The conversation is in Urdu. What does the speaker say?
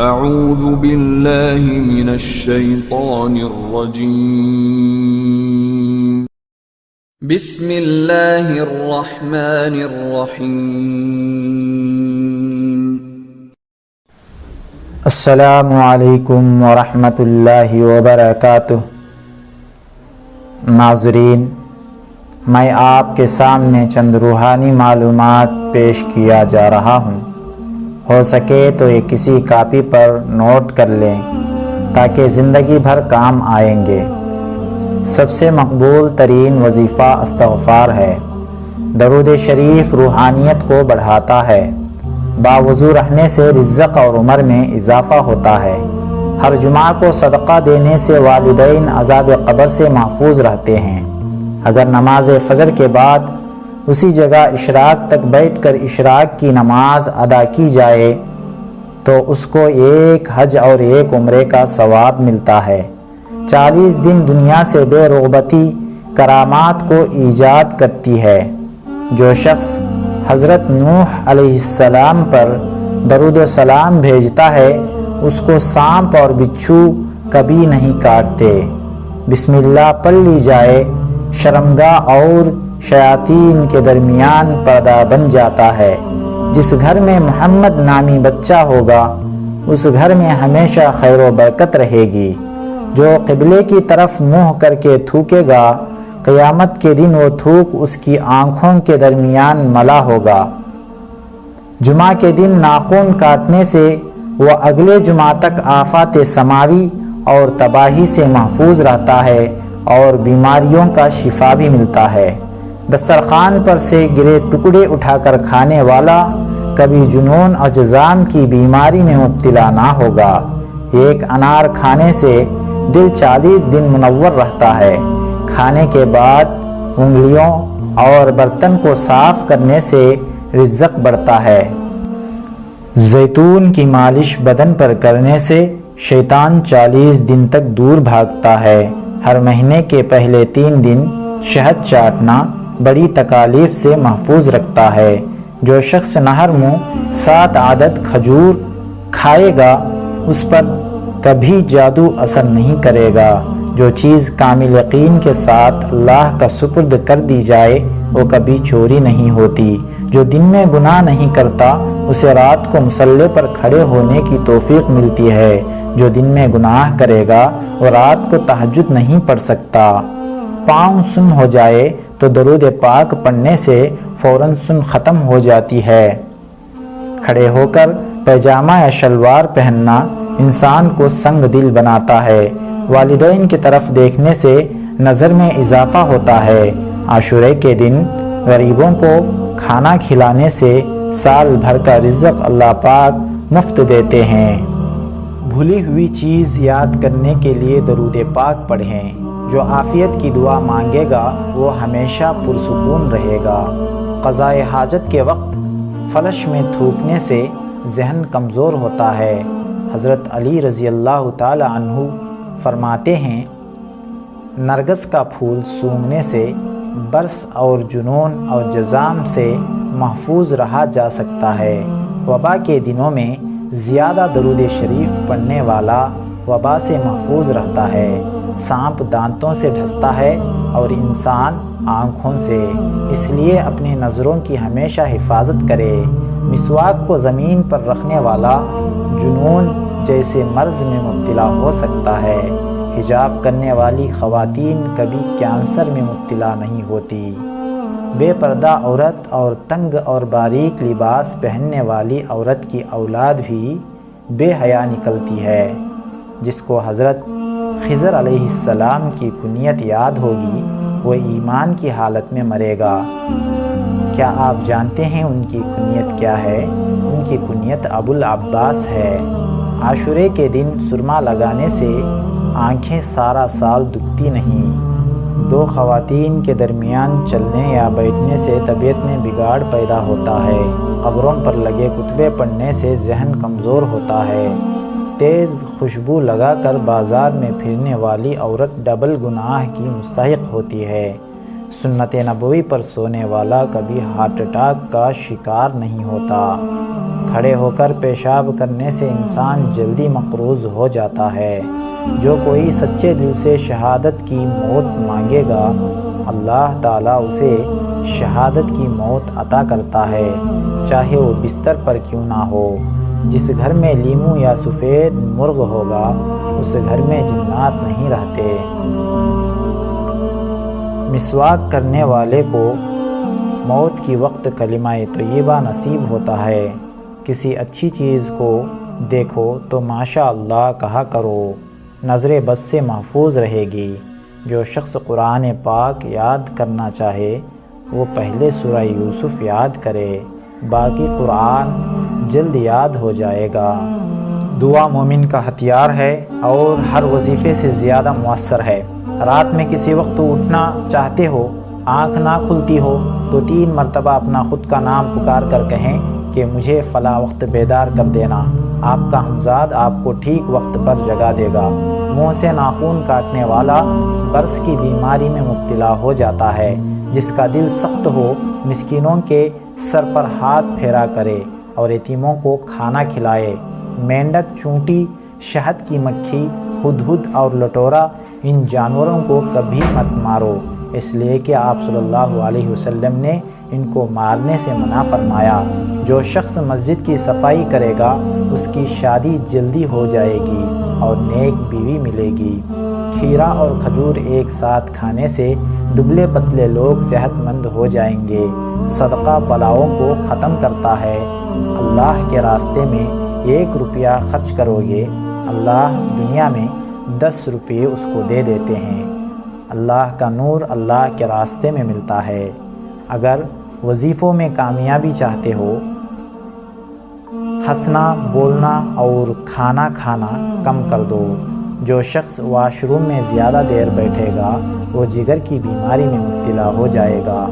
اعوذ باللہ من الشیطان الرجیم بسم اللہ الرحمن الرحیم السلام علیکم ورحمۃ اللہ وبرکاتہ۔ ناظرین، میں آپ کے سامنے چند روحانی معلومات پیش کیا جا رہا ہوں۔ ہو سکے تو یہ کسی کاپی پر نوٹ کر لیں تاکہ زندگی بھر کام آئیں گے۔ سب سے مقبول ترین وظیفہ استغفار ہے۔ درود شریف روحانیت کو بڑھاتا ہے۔ باوضو رہنے سے رزق اور عمر میں اضافہ ہوتا ہے۔ ہر جمعہ کو صدقہ دینے سے والدین عذاب قبر سے محفوظ رہتے ہیں۔ اگر نماز فجر کے بعد اسی جگہ اشراق تک بیٹھ کر اشراق کی نماز ادا کی جائے تو اس کو ایک حج اور ایک عمرے کا ثواب ملتا ہے۔ 40 دن دنیا سے بے رغبتی کرامات کو ایجاد کرتی ہے۔ جو شخص حضرت نوح علیہ السلام پر درود و سلام بھیجتا ہے اس کو سانپ اور بچھو کبھی نہیں کاٹتے۔ بسم اللہ پڑھ لی جائے، شرمگاہ اور شیاطین کے درمیان پردہ بن جاتا ہے۔ جس گھر میں محمد نامی بچہ ہوگا اس گھر میں ہمیشہ خیر و برکت رہے گی۔ جو قبلے کی طرف منہ کر کے تھوکے گا قیامت کے دن وہ تھوک اس کی آنکھوں کے درمیان ملا ہوگا۔ جمعہ کے دن ناخن کاٹنے سے وہ اگلے جمعہ تک آفات سماوی اور تباہی سے محفوظ رہتا ہے اور بیماریوں کا شفا بھی ملتا ہے۔ دسترخوان پر سے گرے ٹکڑے اٹھا کر کھانے والا کبھی جنون اور جذام کی بیماری میں مبتلا نہ ہوگا۔ ایک انار کھانے سے دل 40 دن منور رہتا ہے۔ کھانے کے بعد انگلیوں اور برتن کو صاف کرنے سے رزق بڑھتا ہے۔ زیتون کی مالش بدن پر کرنے سے شیطان 40 دن تک دور بھاگتا ہے۔ ہر مہینے کے پہلے 3 دن شہد چاٹنا بڑی تکالیف سے محفوظ رکھتا ہے۔ جو شخص نہر منہ 7 عدد کھجور کھائے گا اس پر کبھی جادو اثر نہیں کرے گا۔ جو چیز کامل یقین کے ساتھ اللہ کا سپرد کر دی جائے وہ کبھی چوری نہیں ہوتی۔ جو دن میں گناہ نہیں کرتا اسے رات کو مصلی پر کھڑے ہونے کی توفیق ملتی ہے۔ جو دن میں گناہ کرے گا وہ رات کو تہجد نہیں پڑھ سکتا۔ پاؤں سن ہو جائے تو درود پاک پڑھنے سے فوراً سن ختم ہو جاتی ہے۔ کھڑے ہو کر پیجامہ یا شلوار پہننا انسان کو سنگ دل بناتا ہے۔ والدین کی طرف دیکھنے سے نظر میں اضافہ ہوتا ہے۔ عاشورے کے دن غریبوں کو کھانا کھلانے سے سال بھر کا رزق اللہ پاک مفت دیتے ہیں۔ بھولی ہوئی چیز یاد کرنے کے لیے درود پاک پڑھیں۔ جو عافیت کی دعا مانگے گا وہ ہمیشہ پرسکون رہے گا۔ قضاء حاجت کے وقت فلش میں تھوکنے سے ذہن کمزور ہوتا ہے۔ حضرت علی رضی اللہ تعالی عنہ فرماتے ہیں نرگس کا پھول سونگھنے سے برس اور جنون اور جذام سے محفوظ رہا جا سکتا ہے۔ وبا کے دنوں میں زیادہ درود شریف پڑھنے والا وبا سے محفوظ رہتا ہے۔ سانپ دانتوں سے ڈھستا ہے اور انسان آنکھوں سے، اس لیے اپنی نظروں کی ہمیشہ حفاظت کرے۔ مسواک کو زمین پر رکھنے والا جنون جیسے مرض میں مبتلا ہو سکتا ہے۔ حجاب کرنے والی خواتین کبھی کینسر میں مبتلا نہیں ہوتی۔ بے پردہ عورت اور تنگ اور باریک لباس پہننے والی عورت کی اولاد بھی بے حیا نکلتی ہے۔ جس کو حضرت خضر علیہ السلام کی کنیت یاد ہوگی وہ ایمان کی حالت میں مرے گا۔ کیا آپ جانتے ہیں ان کی کنیت کیا ہے؟ ان کی کنیت ابو العباس ہے۔ عاشورے کے دن سرما لگانے سے آنکھیں سارا سال دکھتی نہیں۔ 2 خواتین کے درمیان چلنے یا بیٹھنے سے طبیعت میں بگاڑ پیدا ہوتا ہے۔ قبروں پر لگے کتبے پڑھنے سے ذہن کمزور ہوتا ہے۔ تیز خوشبو لگا کر بازار میں پھرنے والی عورت ڈبل گناہ کی مستحق ہوتی ہے۔ سنت نبوی پر سونے والا کبھی ہارٹ اٹیک کا شکار نہیں ہوتا۔ کھڑے ہو کر پیشاب کرنے سے انسان جلدی مقروض ہو جاتا ہے۔ جو کوئی سچے دل سے شہادت کی موت مانگے گا، اللہ تعالیٰ اسے شہادت کی موت عطا کرتا ہے، چاہے وہ بستر پر کیوں نہ ہو۔ جس گھر میں لیمو یا سفید مرغ ہوگا، اس گھر میں جنات نہیں رہتے۔ مسواک کرنے والے کو موت کی وقت کلمہ طیبہ نصیب ہوتا ہے۔ کسی اچھی چیز کو دیکھو تو ماشاء اللہ کہا کرو، نظر بد سے محفوظ رہے گی۔ جو شخص قرآن پاک یاد کرنا چاہے وہ پہلے سورہ یوسف یاد کرے، باقی قرآن جلد یاد ہو جائے گا۔ دعا مومن کا ہتھیار ہے اور ہر وظیفے سے زیادہ مؤثر ہے۔ رات میں کسی وقت اٹھنا چاہتے ہو، آنکھ نہ کھلتی ہو تو 3 مرتبہ اپنا خود کا نام پکار کر کہیں کہ مجھے فلاں وقت بیدار کر دینا۔ آپ کا ہمزاد آپ کو ٹھیک وقت پر جگا دے گا۔ منہ سے ناخن کاٹنے والا برس کی بیماری میں مبتلا ہو جاتا ہے۔ جس کا دل سخت ہو مسکینوں کے سر پر ہاتھ پھیرا کرے اور یتیموں کو کھانا کھلائے۔ مینڈک، چونٹی، شہد کی مکھی، ہدہد اور لٹورا، ان جانوروں کو کبھی مت مارو، اس لیے کہ آپ صلی اللہ علیہ وسلم نے ان کو مارنے سے منع فرمایا۔ جو شخص مسجد کی صفائی کرے گا اس کی شادی جلدی ہو جائے گی اور نیک بیوی ملے گی۔ کھیرا اور کھجور ایک ساتھ کھانے سے دبلے پتلے لوگ صحت مند ہو جائیں گے۔ صدقہ بلاؤں کو ختم کرتا ہے۔ اللہ کے راستے میں 1 روپیہ خرچ کرو گے، اللہ دنیا میں 10 روپے اس کو دے دیتے ہیں۔ اللہ کا نور اللہ کے راستے میں ملتا ہے۔ اگر وظیفوں میں کامیابی چاہتے ہو، ہنسنا، بولنا اور کھانا کھانا کم کر دو۔ جو شخص واش روم میں زیادہ دیر بیٹھے گا وہ جگر کی بیماری میں مبتلا ہو جائے گا۔